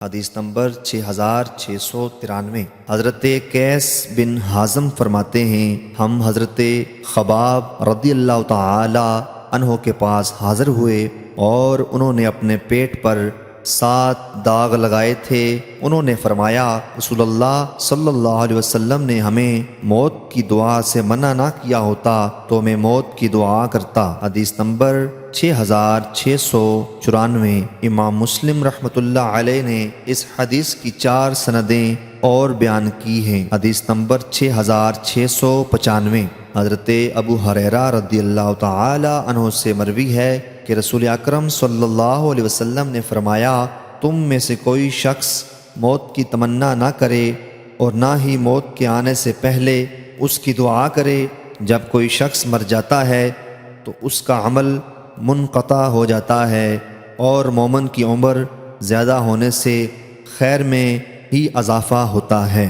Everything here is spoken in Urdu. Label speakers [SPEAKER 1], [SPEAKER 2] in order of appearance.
[SPEAKER 1] حدیث نمبر 6693۔ حضرت قیس بن حازم فرماتے ہیں ہم حضرت خباب رضی اللہ تعالی عنہ کے پاس حاضر ہوئے اور انہوں نے اپنے پیٹ پر 7 داغ لگائے تھے۔ انہوں نے فرمایا رسول اللہ صلی اللہ علیہ وسلم نے ہمیں موت کی دعا سے منع نہ کیا ہوتا تو میں موت کی دعا کرتا۔ حدیث نمبر 6694۔ امام مسلم رحمۃ اللہ علیہ نے اس حدیث کی 4 سندیں اور بیان کی ہیں۔ حدیث نمبر 6695۔ حضرت ابو ہریرہ رضی اللہ تعالی عنہ سے مروی ہے کہ رسول اکرم صلی اللہ علیہ وسلم نے فرمایا تم میں سے کوئی شخص موت کی تمنا نہ کرے اور نہ ہی موت کے آنے سے پہلے اس کی دعا کرے۔ جب کوئی شخص مر جاتا ہے تو اس کا عمل منقطع ہو جاتا ہے اور مومن کی عمر زیادہ ہونے سے خیر میں ہی اضافہ ہوتا ہے۔